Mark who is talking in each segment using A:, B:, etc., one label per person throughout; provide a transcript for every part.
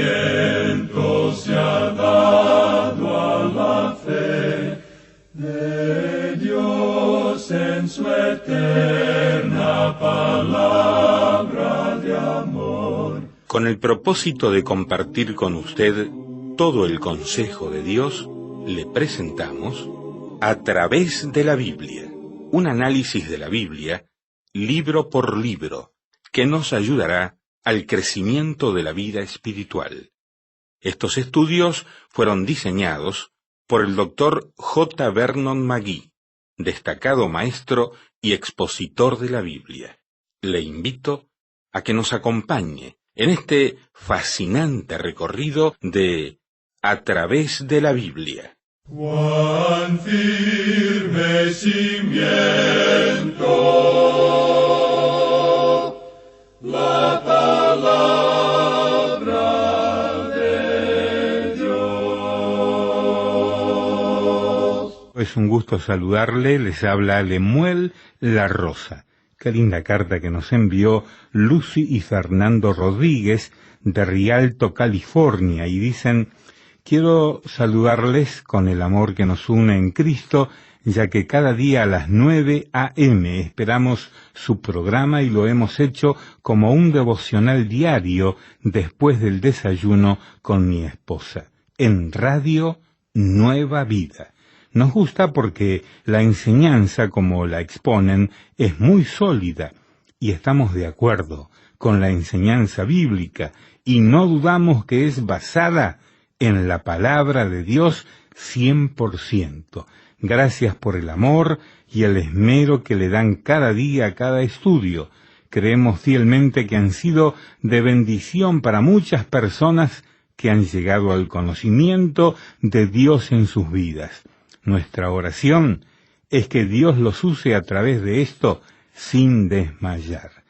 A: nacimiento se ha dado a la fe de Dios en su eterna palabra de amor.
B: Con el propósito de compartir con usted todo el consejo de Dios, le presentamos A través de la Biblia, un análisis de la Biblia, libro por libro, que nos ayudará al crecimiento de la vida espiritual. Estos estudios fueron diseñados por el Dr. J. Vernon McGee, destacado maestro y expositor de la Biblia. Le invito a que nos acompañe en este fascinante recorrido de A través de la Biblia.
A: Cuán firme cimiento la palabra de Dios.
C: Es un gusto saludarle, les habla Lemuel La Rosa. Qué linda carta que nos envió Lucy y Fernando Rodríguez de Rialto, California, y dicen: quiero saludarles con el amor que nos une en Cristo, ya que cada día a las 9 a.m. esperamos su programa y lo hemos hecho como un devocional diario después del desayuno con mi esposa, en Radio Nueva Vida. Nos gusta porque la enseñanza, como la exponen, es muy sólida y estamos de acuerdo con la enseñanza bíblica y no dudamos que es basada en la palabra de Dios 100%. Gracias por el amor y el esmero que le dan cada día a cada estudio. Creemos fielmente que han sido de bendición para muchas personas que han llegado al conocimiento de Dios en sus vidas. Nuestra oración es que Dios los use a través de esto sin desmayar.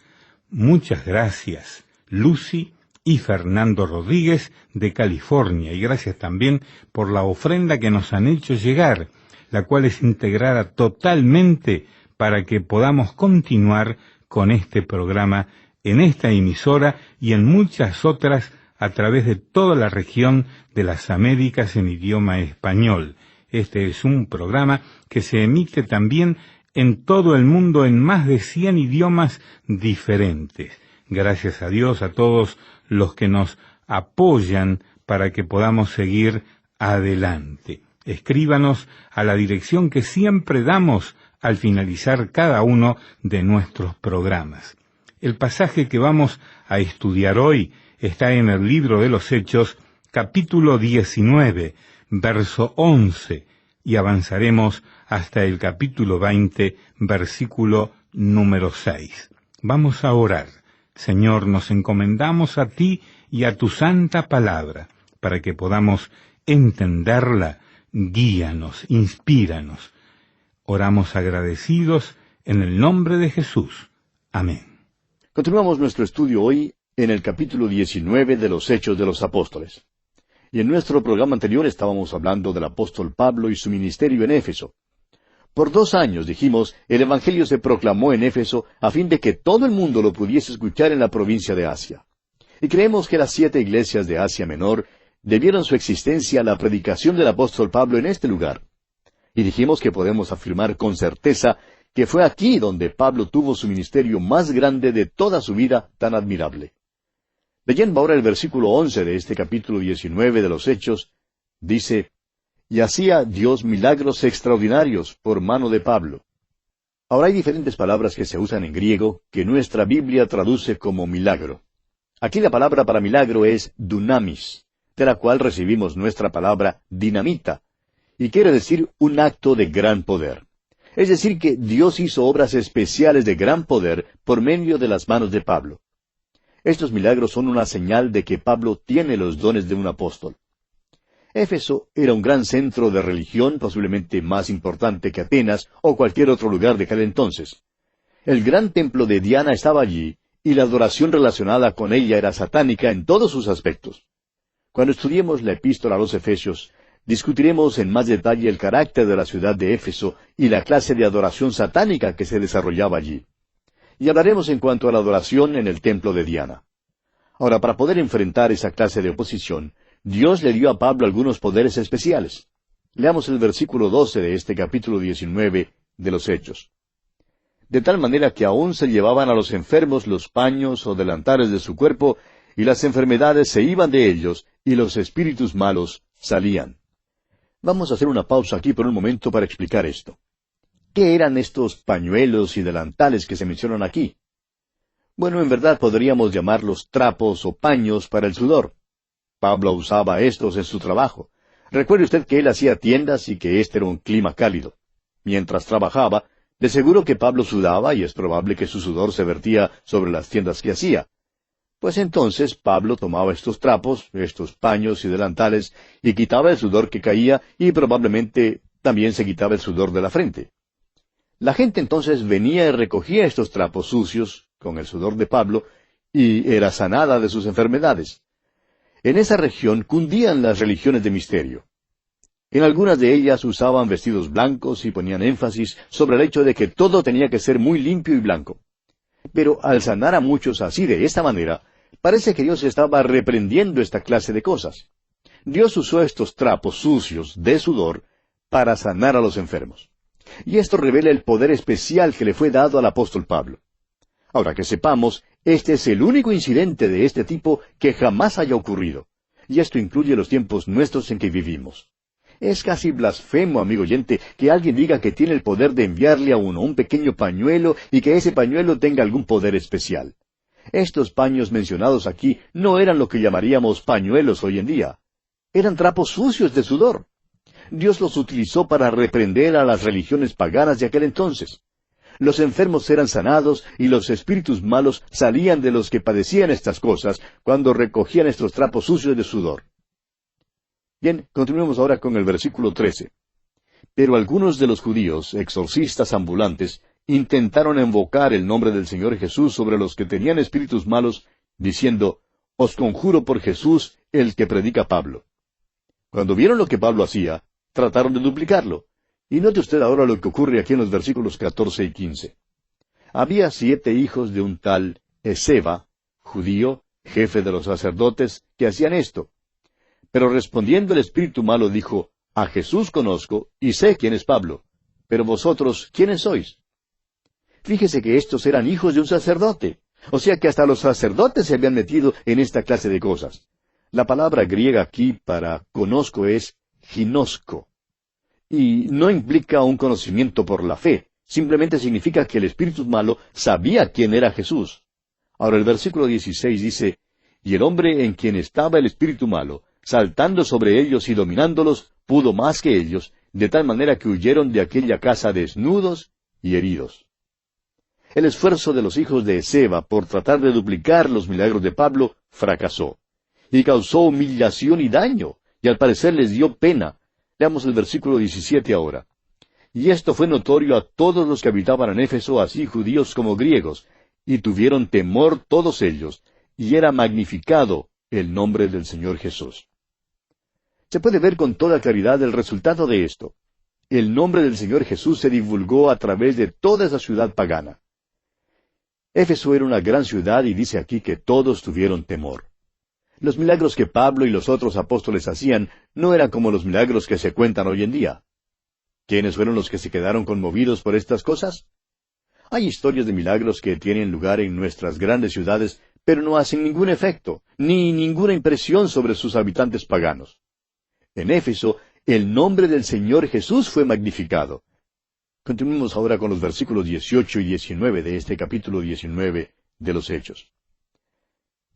C: Muchas gracias, Lucy y Fernando Rodríguez de California, y gracias también por la ofrenda que nos han hecho llegar, la cual es integrada totalmente para que podamos continuar con este programa en esta emisora y en muchas otras a través de toda la región de las Américas en idioma español. Este es un programa que se emite también en todo el mundo en más de 100 idiomas diferentes. Gracias a Dios a todos los que nos apoyan para que podamos seguir adelante. Escríbanos a la dirección que siempre damos al finalizar cada uno de nuestros programas. El pasaje que vamos a estudiar hoy está en el libro de los Hechos, capítulo 19, verso 11, y avanzaremos hasta el capítulo 20, versículo número 6. Vamos a orar. Señor, nos encomendamos a ti y a tu santa palabra, para que podamos entenderla. Guíanos, inspíranos. Oramos agradecidos en el nombre de Jesús. Amén.
D: Continuamos nuestro estudio hoy en el capítulo 19 de los Hechos de los Apóstoles. Y en nuestro programa anterior estábamos hablando del apóstol Pablo y su ministerio en Éfeso. Por 2 años, dijimos, el Evangelio se proclamó en Éfeso a fin de que todo el mundo lo pudiese escuchar en la provincia de Asia. Y creemos que las 7 iglesias de Asia Menor debieron su existencia a la predicación del apóstol Pablo en este lugar. Y dijimos que podemos afirmar con certeza que fue aquí donde Pablo tuvo su ministerio más grande de toda su vida tan admirable. Leyendo ahora el versículo 11 de este capítulo 19 de los Hechos, dice: y hacía Dios milagros extraordinarios por mano de Pablo. Ahora hay diferentes palabras que se usan en griego que nuestra Biblia traduce como milagro. Aquí la palabra para milagro es dunamis, de la cual recibimos nuestra palabra dinamita, y quiere decir un acto de gran poder. Es decir, que Dios hizo obras especiales de gran poder por medio de las manos de Pablo. Estos milagros son una señal de que Pablo tiene los dones de un apóstol. Éfeso era un gran centro de religión, posiblemente más importante que Atenas o cualquier otro lugar de aquel entonces. El gran templo de Diana estaba allí, y la adoración relacionada con ella era satánica en todos sus aspectos. Cuando estudiemos la epístola a los Efesios, discutiremos en más detalle el carácter de la ciudad de Éfeso y la clase de adoración satánica que se desarrollaba allí. Y hablaremos en cuanto a la adoración en el templo de Diana. Ahora, para poder enfrentar esa clase de oposición, Dios le dio a Pablo algunos poderes especiales. Leamos el versículo 12 de este capítulo 19 de los Hechos. De tal manera que aún se llevaban a los enfermos los paños o delantales de su cuerpo, y las enfermedades se iban de ellos, y los espíritus malos salían. Vamos a hacer una pausa aquí por un momento para explicar esto. ¿Qué eran estos pañuelos y delantales que se mencionan aquí? Bueno, en verdad podríamos llamarlos trapos o paños para el sudor. Pablo usaba estos en su trabajo. Recuerde usted que él hacía tiendas y que este era un clima cálido. Mientras trabajaba, de seguro que Pablo sudaba y es probable que su sudor se vertía sobre las tiendas que hacía. Pues entonces Pablo tomaba estos trapos, estos paños y delantales, y quitaba el sudor que caía y probablemente también se quitaba el sudor de la frente. La gente entonces venía y recogía estos trapos sucios con el sudor de Pablo y era sanada de sus enfermedades. En esa región cundían las religiones de misterio. En algunas de ellas usaban vestidos blancos y ponían énfasis sobre el hecho de que todo tenía que ser muy limpio y blanco. Pero al sanar a muchos así de esta manera, parece que Dios estaba reprendiendo esta clase de cosas. Dios usó estos trapos sucios de sudor para sanar a los enfermos. Y esto revela el poder especial que le fue dado al apóstol Pablo. Ahora que sepamos, este es el único incidente de este tipo que jamás haya ocurrido. Y esto incluye los tiempos nuestros en que vivimos. Es casi blasfemo, amigo oyente, que alguien diga que tiene el poder de enviarle a uno un pequeño pañuelo y que ese pañuelo tenga algún poder especial. Estos paños mencionados aquí no eran lo que llamaríamos pañuelos hoy en día. Eran trapos sucios de sudor. Dios los utilizó para reprender a las religiones paganas de aquel entonces. Los enfermos eran sanados y los espíritus malos salían de los que padecían estas cosas cuando recogían estos trapos sucios de sudor. Bien, continuemos ahora con el versículo 13. Pero algunos de los judíos, exorcistas ambulantes, intentaron invocar el nombre del Señor Jesús sobre los que tenían espíritus malos, diciendo, «Os conjuro por Jesús, el que predica Pablo». Cuando vieron lo que Pablo hacía, trataron de duplicarlo. Y note usted ahora lo que ocurre aquí en los versículos 14 y 15. Había 7 hijos de un tal Esceva, judío, jefe de los sacerdotes, que hacían esto. Pero respondiendo el espíritu malo dijo, «A Jesús conozco, y sé quién es Pablo. Pero vosotros, ¿quiénes sois?» Fíjese que estos eran hijos de un sacerdote. O sea que hasta los sacerdotes se habían metido en esta clase de cosas. La palabra griega aquí para conozco es ginosco. Y no implica un conocimiento por la fe. Simplemente significa que el espíritu malo sabía quién era Jesús. Ahora el versículo 16 dice, «Y el hombre en quien estaba el espíritu malo, saltando sobre ellos y dominándolos, pudo más que ellos, de tal manera que huyeron de aquella casa desnudos y heridos». El esfuerzo de los hijos de Esceva por tratar de duplicar los milagros de Pablo fracasó, y causó humillación y daño, y al parecer les dio pena. Leamos el versículo 17 ahora. «Y esto fue notorio a todos los que habitaban en Éfeso, así judíos como griegos, y tuvieron temor todos ellos, y era magnificado el nombre del Señor Jesús». Se puede ver con toda claridad el resultado de esto. El nombre del Señor Jesús se divulgó a través de toda esa ciudad pagana. Éfeso era una gran ciudad y dice aquí que todos tuvieron temor. Los milagros que Pablo y los otros apóstoles hacían no eran como los milagros que se cuentan hoy en día. ¿Quiénes fueron los que se quedaron conmovidos por estas cosas? Hay historias de milagros que tienen lugar en nuestras grandes ciudades, pero no hacen ningún efecto, ni ninguna impresión sobre sus habitantes paganos. En Éfeso, el nombre del Señor Jesús fue magnificado. Continuemos ahora con los versículos 18 y 19 de este capítulo 19 de los Hechos.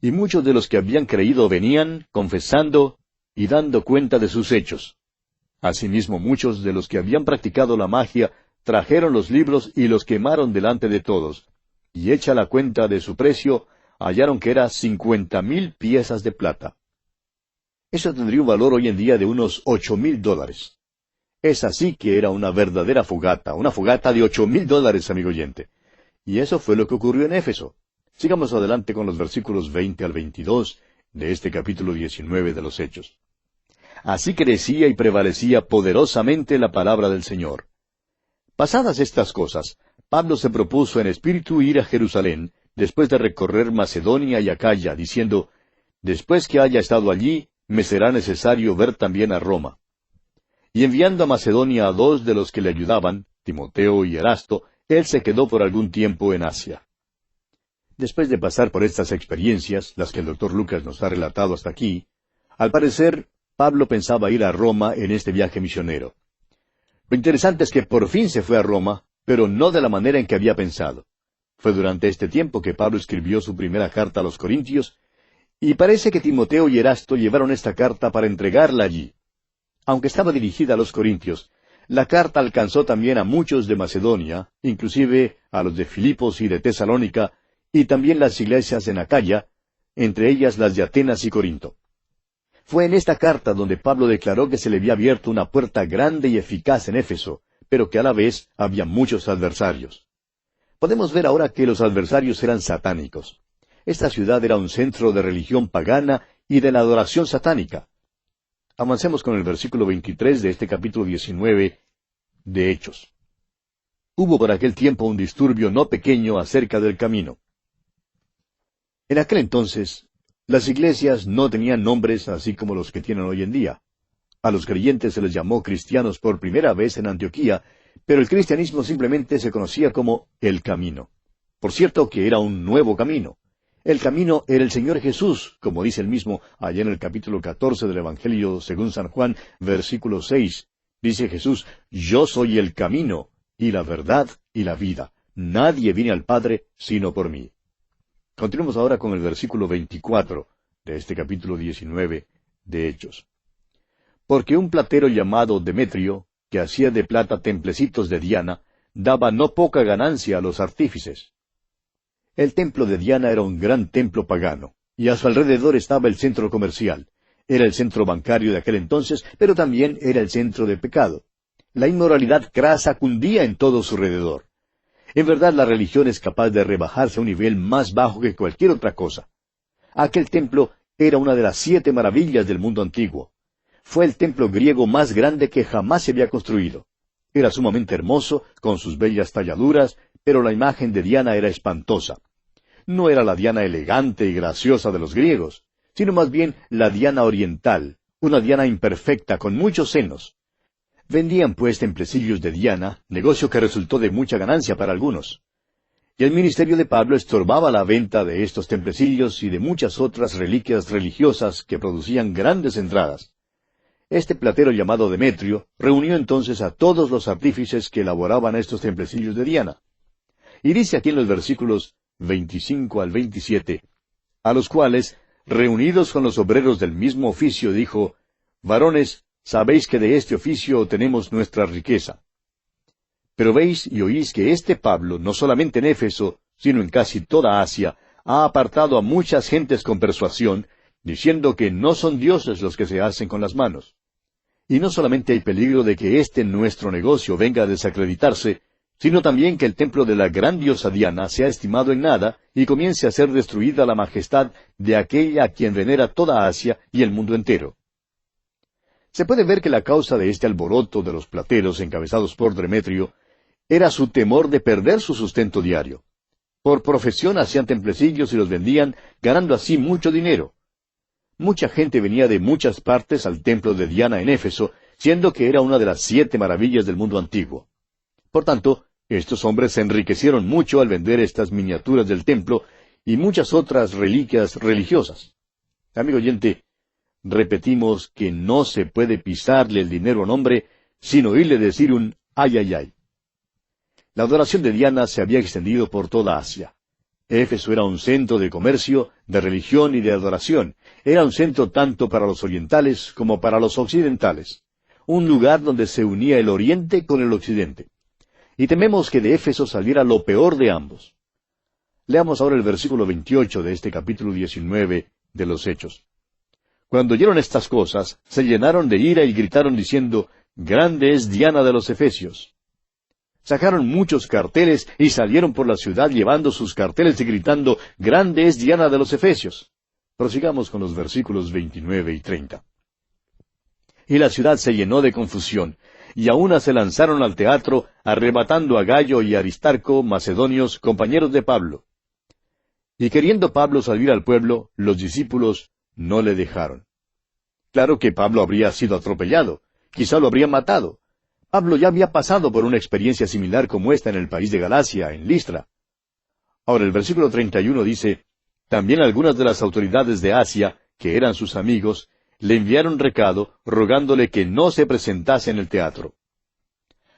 D: «Y muchos de los que habían creído venían, confesando y dando cuenta de sus hechos. Asimismo, muchos de los que habían practicado la magia trajeron los libros y los quemaron delante de todos, y hecha la cuenta de su precio, hallaron que era 50,000 piezas de plata». Eso tendría un valor hoy en día de unos $8,000. Es así que era una verdadera fogata, una fogata de $8,000, amigo oyente. Y eso fue lo que ocurrió en Éfeso. Sigamos adelante con los versículos 20 al 22 de este capítulo 19 de los Hechos. «Así crecía y prevalecía poderosamente la palabra del Señor». Pasadas estas cosas, Pablo se propuso en espíritu ir a Jerusalén, después de recorrer Macedonia y Acaya, diciendo, Después que haya estado allí, me será necesario ver también a Roma. Y enviando a Macedonia a 2 de los que le ayudaban, Timoteo y Erasto, él se quedó por algún tiempo en Asia. Después de pasar por estas experiencias, las que el Dr. Lucas nos ha relatado hasta aquí, al parecer, Pablo pensaba ir a Roma en este viaje misionero. Lo interesante es que por fin se fue a Roma, pero no de la manera en que había pensado. Fue durante este tiempo que Pablo escribió su primera carta a los Corintios, y parece que Timoteo y Erasto llevaron esta carta para entregarla allí. Aunque estaba dirigida a los Corintios, la carta alcanzó también a muchos de Macedonia, inclusive a los de Filipos y de Tesalónica, y también las iglesias en Acaya, entre ellas las de Atenas y Corinto. Fue en esta carta donde Pablo declaró que se le había abierto una puerta grande y eficaz en Éfeso, pero que a la vez había muchos adversarios. Podemos ver ahora que los adversarios eran satánicos. Esta ciudad era un centro de religión pagana y de la adoración satánica. Avancemos con el versículo 23 de este capítulo 19 de Hechos. Hubo por aquel tiempo un disturbio no pequeño acerca del camino. En aquel entonces, las iglesias no tenían nombres así como los que tienen hoy en día. A los creyentes se les llamó cristianos por primera vez en Antioquía, pero el cristianismo simplemente se conocía como el camino. Por cierto que era un nuevo camino. El camino era el Señor Jesús, como dice él mismo allá en el capítulo 14 del Evangelio según San Juan, versículo 6. Dice Jesús, «Yo soy el camino, y la verdad, y la vida. Nadie viene al Padre sino por mí». Continuemos ahora con el versículo 24 de este capítulo 19 de Hechos. Porque un platero llamado Demetrio, que hacía de plata templecitos de Diana, daba no poca ganancia a los artífices. El templo de Diana era un gran templo pagano, y a su alrededor estaba el centro comercial. Era el centro bancario de aquel entonces, pero también era el centro de pecado. La inmoralidad crasa cundía en todo su alrededor. En verdad, la religión es capaz de rebajarse a un nivel más bajo que cualquier otra cosa. Aquel templo era una de las 7 maravillas del mundo antiguo. Fue el templo griego más grande que jamás se había construido. Era sumamente hermoso, con sus bellas talladuras, pero la imagen de Diana era espantosa. No era la Diana elegante y graciosa de los griegos, sino más bien la Diana oriental, una Diana imperfecta con muchos senos. Vendían pues templecillos de Diana, negocio que resultó de mucha ganancia para algunos. Y el ministerio de Pablo estorbaba la venta de estos templecillos y de muchas otras reliquias religiosas que producían grandes entradas. Este platero llamado Demetrio reunió entonces a todos los artífices que elaboraban estos templecillos de Diana. Y dice aquí en los versículos 25 al 27, a los cuales, reunidos con los obreros del mismo oficio, dijo, «Varones, sabéis que de este oficio tenemos nuestra riqueza. Pero veis y oís que este Pablo, no solamente en Éfeso, sino en casi toda Asia, ha apartado a muchas gentes con persuasión, diciendo que no son dioses los que se hacen con las manos. Y no solamente hay peligro de que nuestro negocio venga a desacreditarse, sino también que el templo de la gran diosa Diana sea estimado en nada y comience a ser destruida la majestad de aquella a quien venera toda Asia y el mundo entero». Se puede ver que la causa de este alboroto de los plateros encabezados por Demetrio era su temor de perder su sustento diario. Por profesión hacían templecillos y los vendían, ganando así mucho dinero. Mucha gente venía de muchas partes al templo de Diana en Éfeso, siendo que era una de las 7 maravillas del mundo antiguo. Por tanto, estos hombres se enriquecieron mucho al vender estas miniaturas del templo y muchas otras reliquias religiosas. Amigo oyente, repetimos que no se puede pisarle el dinero a un hombre sin oírle decir un ay, ay, ay. La adoración de Diana se había extendido por toda Asia. Éfeso era un centro de comercio, de religión y de adoración. Era un centro tanto para los orientales como para los occidentales. Un lugar donde se unía el oriente con el occidente. Y tememos que de Éfeso saliera lo peor de ambos. Leamos ahora el versículo 28 de este capítulo 19 de los Hechos. Cuando oyeron estas cosas, se llenaron de ira y gritaron diciendo, «Grande es Diana de los Efesios». Sacaron muchos carteles y salieron por la ciudad llevando sus carteles y gritando, «Grande es Diana de los Efesios». Prosigamos con los versículos 29 y 30. Y la ciudad se llenó de confusión, y a una se lanzaron al teatro, arrebatando a Gayo y Aristarco, macedonios, compañeros de Pablo. Y queriendo Pablo salir al pueblo, los discípulos no le dejaron. Claro que Pablo habría sido atropellado, quizá lo habrían matado. Pablo ya había pasado por una experiencia similar como esta en el país de Galacia, en Listra. Ahora el versículo 31 dice, también algunas de las autoridades de Asia, que eran sus amigos, le enviaron recado rogándole que no se presentase en el teatro.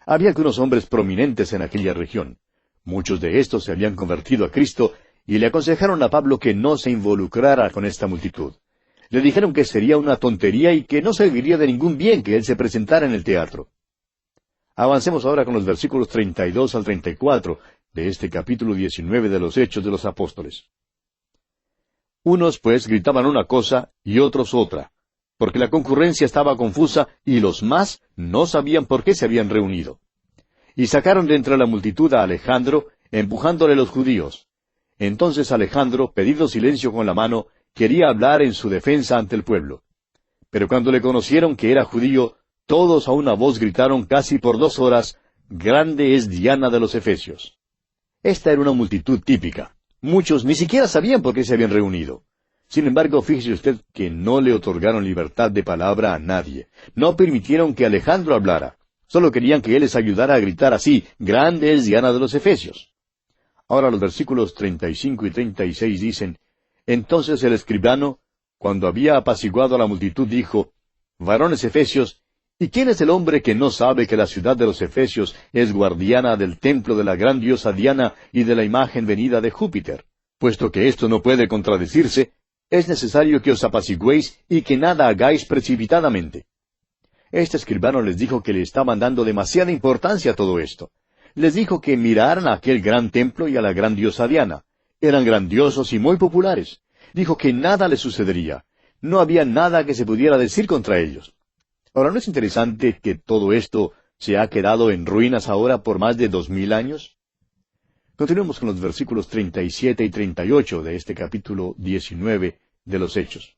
D: Había algunos hombres prominentes en aquella región. Muchos de estos se habían convertido a Cristo y le aconsejaron a Pablo que no se involucrara con esta multitud. Le dijeron que sería una tontería y que no serviría de ningún bien que él se presentara en el teatro. Avancemos ahora con los versículos 32 al 34 de este capítulo 19 de los Hechos de los Apóstoles. Unos pues gritaban una cosa y otros otra, porque la concurrencia estaba confusa y los más no sabían por qué se habían reunido. Y sacaron de entre la multitud a Alejandro, empujándole los judíos. Entonces Alejandro, pedido silencio con la mano, quería hablar en su defensa ante el pueblo. Pero cuando le conocieron que era judío, todos a una voz gritaron casi por 2 horas, «Grande es Diana de los Efesios». Esta era una multitud típica. Muchos ni siquiera sabían por qué se habían reunido. Sin embargo, fíjese usted que no le otorgaron libertad de palabra a nadie. No permitieron que Alejandro hablara. Solo querían que él les ayudara a gritar así, «Grande es Diana de los Efesios». Ahora los versículos 35 y 36 dicen, entonces el escribano, cuando había apaciguado a la multitud, dijo, «Varones efesios, ¿y quién es el hombre que no sabe que la ciudad de los Efesios es guardiana del templo de la gran diosa Diana y de la imagen venida de Júpiter? Puesto que esto no puede contradecirse, es necesario que os apaciguéis y que nada hagáis precipitadamente». Este escribano les dijo que le estaban dando demasiada importancia a todo esto. Les dijo que miraran a aquel gran templo y a la gran diosa Diana. Eran grandiosos y muy populares. Dijo que nada les sucedería. No había nada que se pudiera decir contra ellos. Ahora, ¿no es interesante que todo esto se ha quedado en ruinas ahora por más de 2000 años? Continuemos con los versículos 37 y 38 de este capítulo 19 de los Hechos.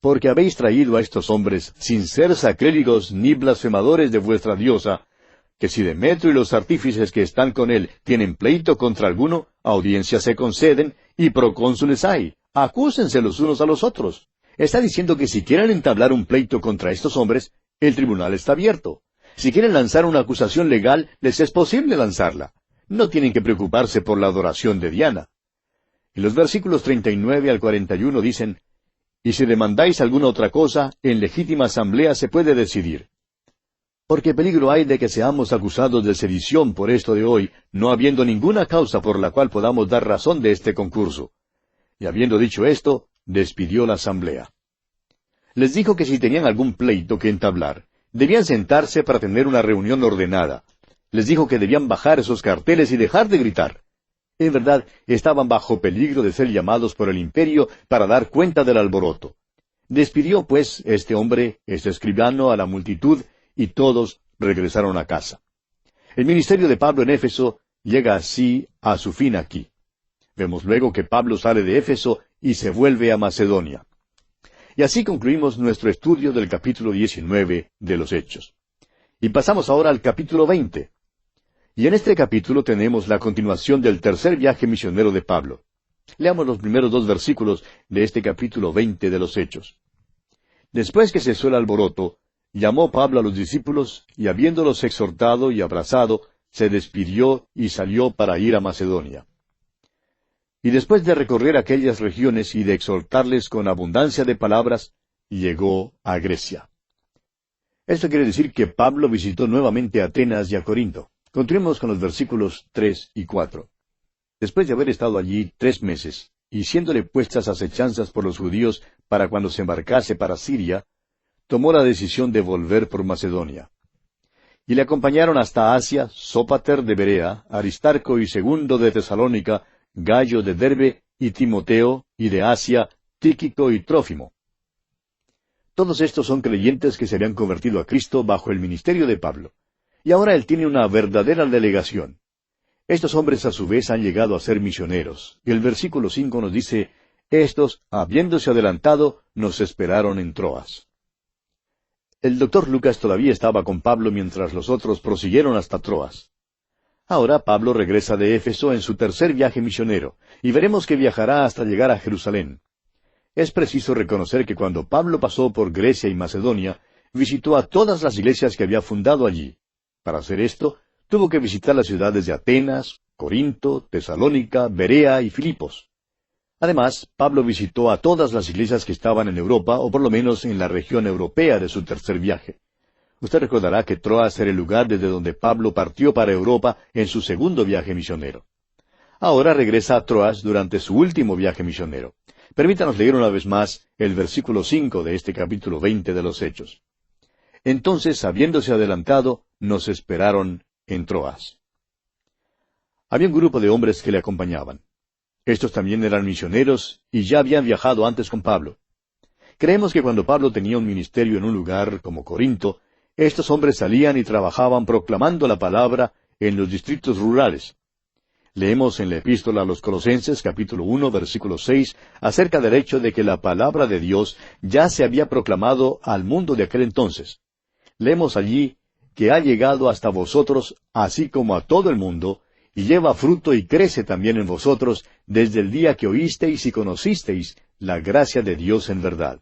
D: Porque habéis traído a estos hombres, sin ser sacrílegos ni blasfemadores de vuestra diosa, que si Demetrio y los artífices que están con él tienen pleito contra alguno, audiencias se conceden y procónsules hay. Acúsense los unos a los otros. Está diciendo que si quieren entablar un pleito contra estos hombres, el tribunal está abierto. Si quieren lanzar una acusación legal, les es posible lanzarla. No tienen que preocuparse por la adoración de Diana. Y los versículos 39 al 41 dicen, y si demandáis alguna otra cosa, en legítima asamblea se puede decidir. Porque peligro hay de que seamos acusados de sedición por esto de hoy, no habiendo ninguna causa por la cual podamos dar razón de este concurso. Y habiendo dicho esto, despidió la asamblea. Les dijo que si tenían algún pleito que entablar, debían sentarse para tener una reunión ordenada. Les dijo que debían bajar esos carteles y dejar de gritar. En verdad, estaban bajo peligro de ser llamados por el imperio para dar cuenta del alboroto. Despidió, pues, este hombre, este escribano, a la multitud, y todos regresaron a casa. El ministerio de Pablo en Éfeso llega así a su fin aquí. Vemos luego que Pablo sale de Éfeso y se vuelve a Macedonia. Y así concluimos nuestro estudio del capítulo 19 de los Hechos. Y pasamos ahora al capítulo 20. Y en este capítulo tenemos la continuación del tercer viaje misionero de Pablo. Leamos los primeros 2 versículos de este capítulo 20 de los Hechos. Después que cesó el alboroto, llamó Pablo a los discípulos, y habiéndolos exhortado y abrazado, se despidió y salió para ir a Macedonia. Y después de recorrer aquellas regiones y de exhortarles con abundancia de palabras, llegó a Grecia. Esto quiere decir que Pablo visitó nuevamente a Atenas y a Corinto. Continuemos con los versículos 3 y 4. Después de haber estado allí 3 meses, y siéndole puestas acechanzas por los judíos para cuando se embarcase para Siria, tomó la decisión de volver por Macedonia. Y le acompañaron hasta Asia Sópater de Berea, Aristarco y Segundo de Tesalónica, Gallo de Derbe y Timoteo, y de Asia, Tíquico y Trófimo. Todos estos son creyentes que se habían convertido a Cristo bajo el ministerio de Pablo. Y ahora él tiene una verdadera delegación. Estos hombres a su vez han llegado a ser misioneros. Y el versículo 5 nos dice, estos, habiéndose adelantado, nos esperaron en Troas. El doctor Lucas todavía estaba con Pablo mientras los otros prosiguieron hasta Troas. Ahora Pablo regresa de Éfeso en su tercer viaje misionero, y veremos que viajará hasta llegar a Jerusalén. Es preciso reconocer que cuando Pablo pasó por Grecia y Macedonia, visitó a todas las iglesias que había fundado allí. Para hacer esto, tuvo que visitar las ciudades de Atenas, Corinto, Tesalónica, Berea y Filipos. Además, Pablo visitó a todas las iglesias que estaban en Europa, o por lo menos en la región europea de su tercer viaje. Usted recordará que Troas era el lugar desde donde Pablo partió para Europa en su segundo viaje misionero. Ahora regresa a Troas durante su último viaje misionero. Permítanos leer una vez más el versículo 5 de este capítulo 20 de los Hechos. Entonces, habiéndose adelantado, nos esperaron en Troas. Había un grupo de hombres que le acompañaban. Estos también eran misioneros y ya habían viajado antes con Pablo. Creemos que cuando Pablo tenía un ministerio en un lugar como Corinto, estos hombres salían y trabajaban proclamando la palabra en los distritos rurales. Leemos en la epístola a los Colosenses, capítulo 1, versículo 6, acerca del hecho de que la palabra de Dios ya se había proclamado al mundo de aquel entonces. Leemos allí que ha llegado hasta vosotros, así como a todo el mundo, y lleva fruto y crece también en vosotros desde el día que oísteis y conocisteis la gracia de Dios en verdad.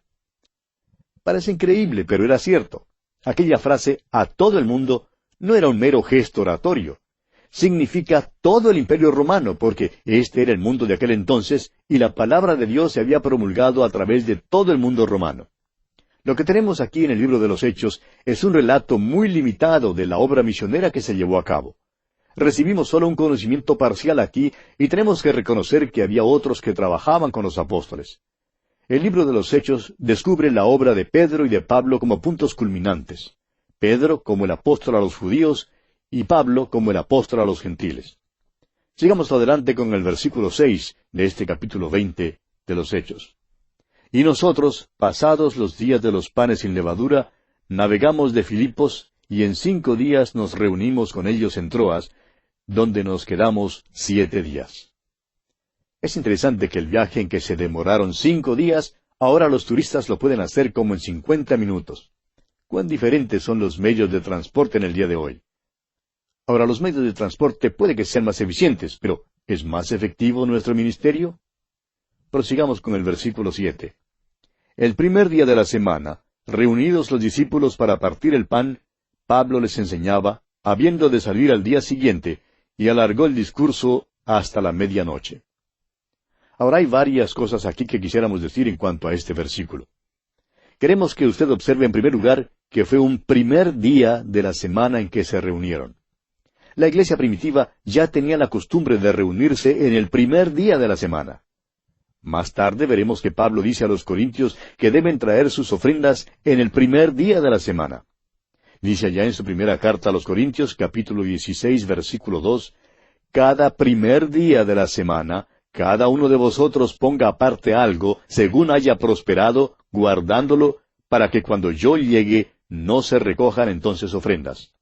D: Parece increíble, pero era cierto. Aquella frase, a todo el mundo, no era un mero gesto oratorio. Significa todo el imperio romano, porque este era el mundo de aquel entonces, y la palabra de Dios se había promulgado a través de todo el mundo romano. Lo que tenemos aquí en el libro de los Hechos es un relato muy limitado de la obra misionera que se llevó a cabo. Recibimos solo un conocimiento parcial aquí y tenemos que reconocer que había otros que trabajaban con los apóstoles. El libro de los Hechos descubre la obra de Pedro y de Pablo como puntos culminantes. Pedro como el apóstol a los judíos y Pablo como el apóstol a los gentiles. Sigamos adelante con el versículo 6 de este capítulo 20 de los Hechos. Y nosotros, pasados los días de los panes sin levadura, navegamos de Filipos, y en 5 días nos reunimos con ellos en Troas, donde nos quedamos 7 días. Es interesante que el viaje en que se demoraron 5 días, ahora los turistas lo pueden hacer como en 50 minutos. Cuán diferentes son los medios de transporte en el día de hoy. Ahora, los medios de transporte puede que sean más eficientes, pero ¿es más efectivo nuestro ministerio? Prosigamos con el versículo 7. El primer día de la semana, reunidos los discípulos para partir el pan, Pablo les enseñaba, habiendo de salir al día siguiente, y alargó el discurso hasta la medianoche. Ahora hay varias cosas aquí que quisiéramos decir en cuanto a este versículo. Queremos que usted observe en primer lugar que fue un primer día de la semana en que se reunieron. La iglesia primitiva ya tenía la costumbre de reunirse en el primer día de la semana. Más tarde veremos que Pablo dice a los corintios que deben traer sus ofrendas en el primer día de la semana. Dice allá en su primera carta a los Corintios, capítulo 16, versículo 2, cada primer día de la semana, cada uno de vosotros ponga aparte algo, según haya prosperado, guardándolo, para que cuando yo llegue no se recojan entonces ofrendas.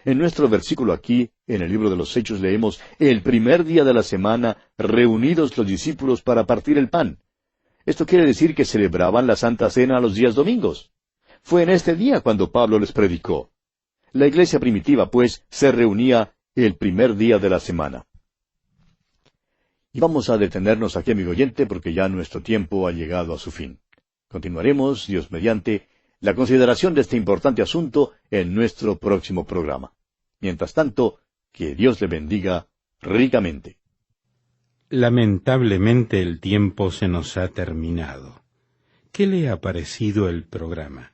D: En nuestro versículo aquí, en el libro de los Hechos, leemos, el primer día de la semana, reunidos los discípulos para partir el pan. Esto quiere decir que celebraban la Santa Cena los días domingos. Fue en este día cuando Pablo les predicó. La iglesia primitiva, pues, se reunía el primer día de la semana. Y vamos a detenernos aquí, amigo oyente, porque ya nuestro tiempo ha llegado a su fin. Continuaremos, Dios mediante, la consideración de este importante asunto en nuestro próximo programa. Mientras tanto, que Dios le bendiga ricamente.
C: Lamentablemente el tiempo se nos ha terminado. ¿Qué le ha parecido el programa?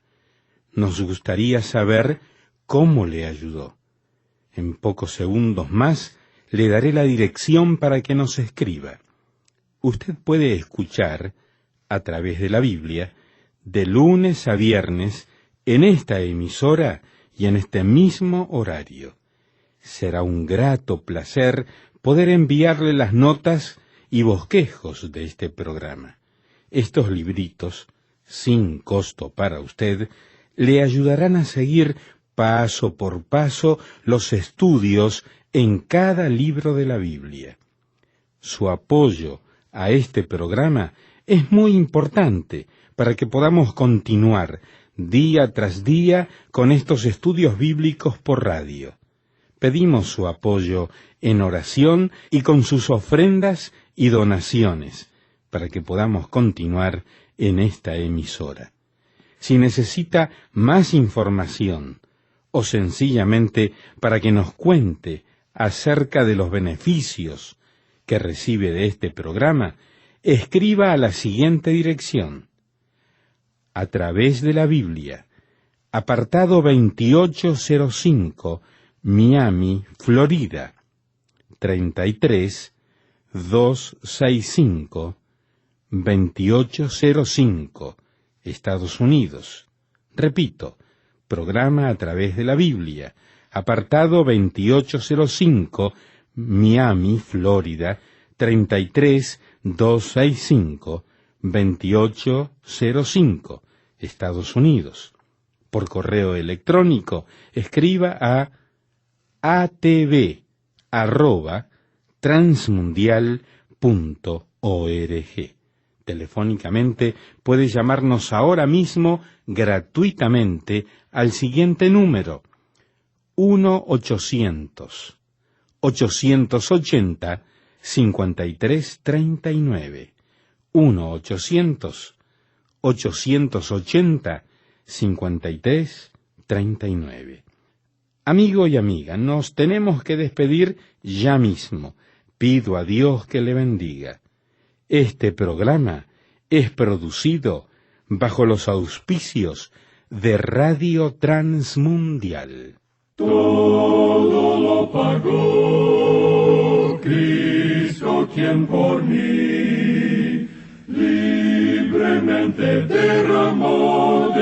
C: Nos gustaría saber cómo le ayudó. En pocos segundos más le daré la dirección para que nos escriba. Usted puede escuchar, a través de la Biblia, de lunes a viernes, en esta emisora y en este mismo horario. Será un grato placer poder enviarle las notas y bosquejos de este programa. Estos libritos, sin costo para usted, le ayudarán a seguir paso por paso los estudios en cada libro de la Biblia. Su apoyo a este programa es muy importante para que podamos continuar día tras día con estos estudios bíblicos por radio. Pedimos su apoyo en oración y con sus ofrendas y donaciones, para que podamos continuar en esta emisora. Si necesita más información o sencillamente para que nos cuente acerca de los beneficios que recibe de este programa, escriba a la siguiente dirección: A través de la Biblia, apartado 2805, Miami, Florida, 33265, 2805, Estados Unidos. Repito, programa A través de la Biblia, apartado 2805, Miami, Florida, 33265, 2805, Estados Unidos. Por correo electrónico, escriba a atv@transmundial.org. Telefónicamente puede llamarnos ahora mismo gratuitamente al siguiente número: 1-800-880-5339. 1-800-880-5339. Amigo y amiga, nos tenemos que despedir ya mismo. Pido a Dios que le bendiga. Este programa es producido bajo los auspicios de Radio Transmundial.
A: Todo lo pagó Cristo, quien por mí libremente derramó